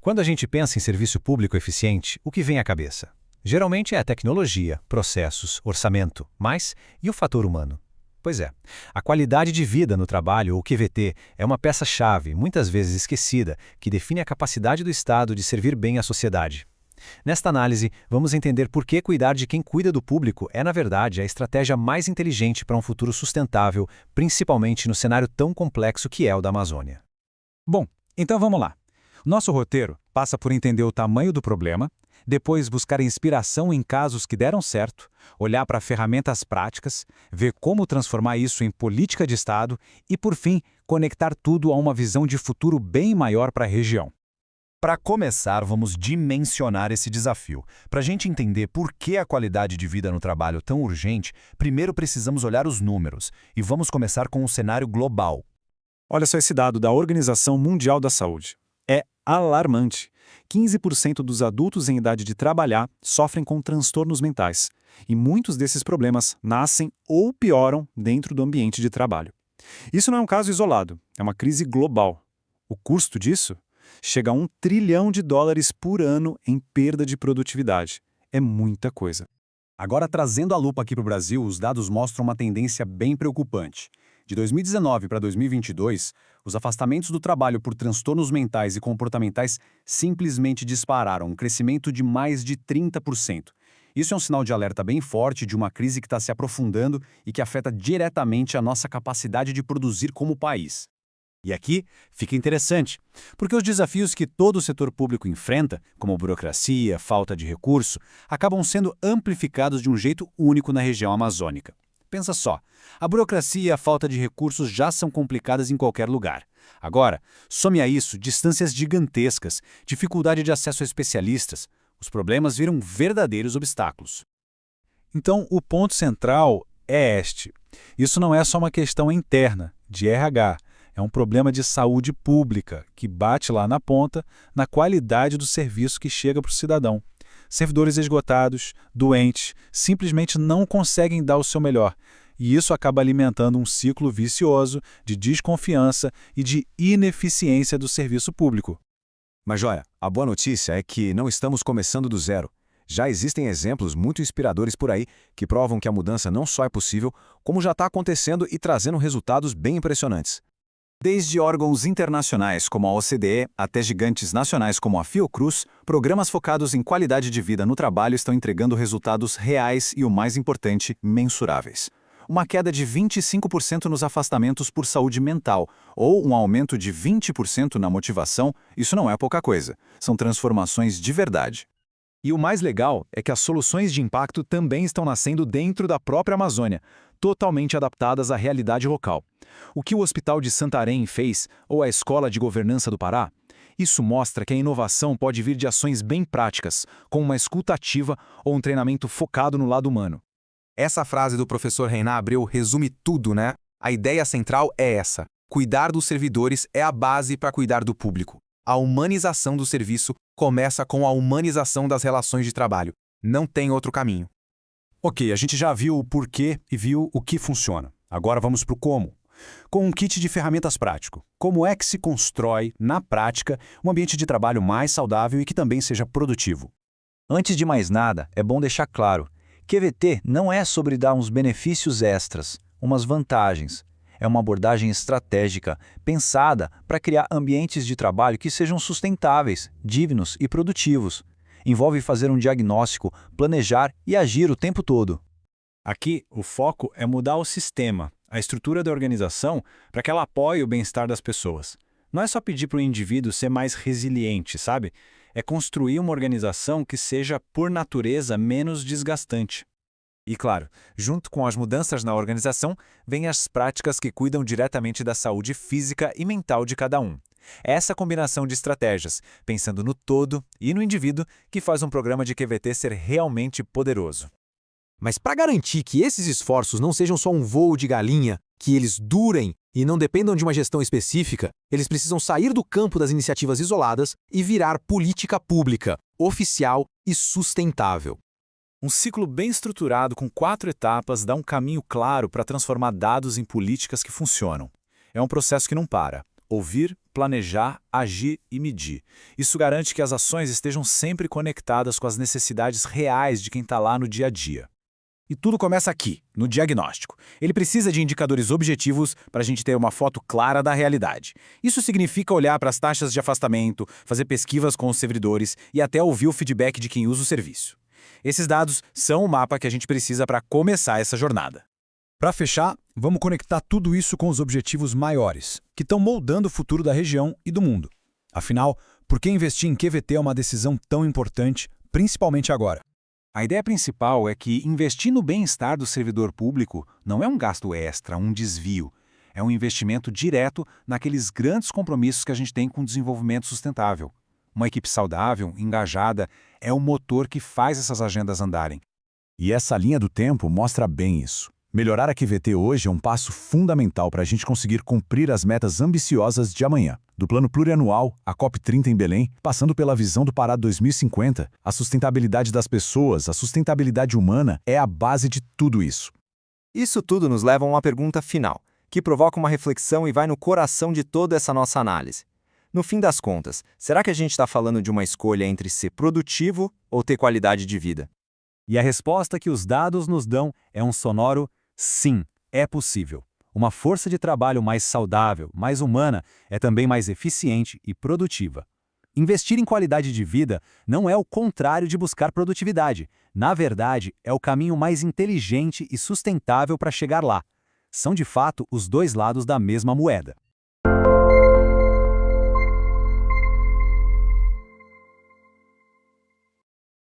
Quando a gente pensa em serviço público eficiente, o que vem à cabeça? Geralmente é a tecnologia, processos, orçamento, mas e o fator humano? Pois é, a qualidade de vida no trabalho, ou QVT, é uma peça-chave, muitas vezes esquecida, que define a capacidade do Estado de servir bem à sociedade. Nesta análise, vamos entender por que cuidar de quem cuida do público é, na verdade, a estratégia mais inteligente para um futuro sustentável, principalmente no cenário tão complexo que é o da Amazônia. Bom, então vamos lá. Nosso roteiro passa por entender o tamanho do problema, depois buscar inspiração em casos que deram certo, olhar para ferramentas práticas, ver como transformar isso em política de Estado e, por fim, conectar tudo a uma visão de futuro bem maior para a região. Para começar, vamos dimensionar esse desafio. Para a gente entender por que a qualidade de vida no trabalho é tão urgente, primeiro precisamos olhar os números, e vamos começar com um cenário global. Olha só esse dado da Organização Mundial da Saúde. É alarmante. 15% dos adultos em idade de trabalhar sofrem com transtornos mentais, e muitos desses problemas nascem ou pioram dentro do ambiente de trabalho. Isso não é um caso isolado, é uma crise global. O custo disso chega a US$ 1 trilhão por ano em perda de produtividade. É muita coisa. Agora, trazendo a lupa aqui para o Brasil, os dados mostram uma tendência bem preocupante. De 2019 para 2022, os afastamentos do trabalho por transtornos mentais e comportamentais simplesmente dispararam, um crescimento de mais de 30%. Isso é um sinal de alerta bem forte de uma crise que está se aprofundando e que afeta diretamente a nossa capacidade de produzir como país. E aqui fica interessante, porque os desafios que todo o setor público enfrenta, como burocracia, falta de recurso, acabam sendo amplificados de um jeito único na região amazônica. Pensa só, a burocracia e a falta de recursos já são complicadas em qualquer lugar. Agora, some a isso distâncias gigantescas, dificuldade de acesso a especialistas. Os problemas viram verdadeiros obstáculos. Então, o ponto central é este. Isso não é só uma questão interna, de RH. É um problema de saúde pública, que bate lá na ponta, na qualidade do serviço que chega para o cidadão. Servidores esgotados, doentes, simplesmente não conseguem dar o seu melhor. E isso acaba alimentando um ciclo vicioso de desconfiança e de ineficiência do serviço público. Mas, Joia, a boa notícia é que não estamos começando do zero. Já existem exemplos muito inspiradores por aí que provam que a mudança não só é possível, como já está acontecendo e trazendo resultados bem impressionantes. Desde órgãos internacionais como a OCDE até gigantes nacionais como a Fiocruz, programas focados em qualidade de vida no trabalho estão entregando resultados reais e, o mais importante, mensuráveis. Uma queda de 25% nos afastamentos por saúde mental, ou um aumento de 20% na motivação, isso não é pouca coisa. São transformações de verdade. E o mais legal é que as soluções de impacto também estão nascendo dentro da própria Amazônia, totalmente adaptadas à realidade local. O que o Hospital de Santarém fez, ou a Escola de Governança do Pará, isso mostra que a inovação pode vir de ações bem práticas, como uma escuta ativa ou um treinamento focado no lado humano. Essa frase do professor Reiná Abreu resume tudo, né? A ideia central é essa. Cuidar dos servidores é a base para cuidar do público. A humanização do serviço começa com a humanização das relações de trabalho. Não tem outro caminho. Ok, a gente já viu o porquê e viu o que funciona. Agora vamos para o como. Com um kit de ferramentas prático. Como é que se constrói, na prática, um ambiente de trabalho mais saudável e que também seja produtivo? Antes de mais nada, é bom deixar claro, QVT não é sobre dar uns benefícios extras, umas vantagens. É uma abordagem estratégica, pensada para criar ambientes de trabalho que sejam sustentáveis, dignos e produtivos. Envolve fazer um diagnóstico, planejar e agir o tempo todo. Aqui, o foco é mudar o sistema, a estrutura da organização, para que ela apoie o bem-estar das pessoas. Não é só pedir para o indivíduo ser mais resiliente, sabe? É construir uma organização que seja, por natureza, menos desgastante. E claro, junto com as mudanças na organização, vêm as práticas que cuidam diretamente da saúde física e mental de cada um. É essa combinação de estratégias, pensando no todo e no indivíduo, que faz um programa de QVT ser realmente poderoso. Mas para garantir que esses esforços não sejam só um voo de galinha, que eles durem e não dependam de uma gestão específica, eles precisam sair do campo das iniciativas isoladas e virar política pública, oficial e sustentável. Um ciclo bem estruturado com 4 etapas dá um caminho claro para transformar dados em políticas que funcionam. É um processo que não para. Ouvir, planejar, agir e medir. Isso garante que as ações estejam sempre conectadas com as necessidades reais de quem está lá no dia a dia. E tudo começa aqui, no diagnóstico. Ele precisa de indicadores objetivos para a gente ter uma foto clara da realidade. Isso significa olhar para as taxas de afastamento, fazer pesquisas com os servidores e até ouvir o feedback de quem usa o serviço. Esses dados são o mapa que a gente precisa para começar essa jornada. Para fechar, vamos conectar tudo isso com os objetivos maiores, que estão moldando o futuro da região e do mundo. Afinal, por que investir em QVT é uma decisão tão importante, principalmente agora? A ideia principal é que investir no bem-estar do servidor público não é um gasto extra, um desvio. É um investimento direto naqueles grandes compromissos que a gente tem com o desenvolvimento sustentável. Uma equipe saudável, engajada, é o motor que faz essas agendas andarem. E essa linha do tempo mostra bem isso. Melhorar a QVT hoje é um passo fundamental para a gente conseguir cumprir as metas ambiciosas de amanhã. Do Plano Plurianual, a COP30 em Belém, passando pela visão do Pará 2050, a sustentabilidade das pessoas, a sustentabilidade humana é a base de tudo isso. Isso tudo nos leva a uma pergunta final, que provoca uma reflexão e vai no coração de toda essa nossa análise. No fim das contas, será que a gente está falando de uma escolha entre ser produtivo ou ter qualidade de vida? E a resposta que os dados nos dão é um sonoro sim, é possível. Uma força de trabalho mais saudável, mais humana, é também mais eficiente e produtiva. Investir em qualidade de vida não é o contrário de buscar produtividade. Na verdade, é o caminho mais inteligente e sustentável para chegar lá. São, de fato, os dois lados da mesma moeda.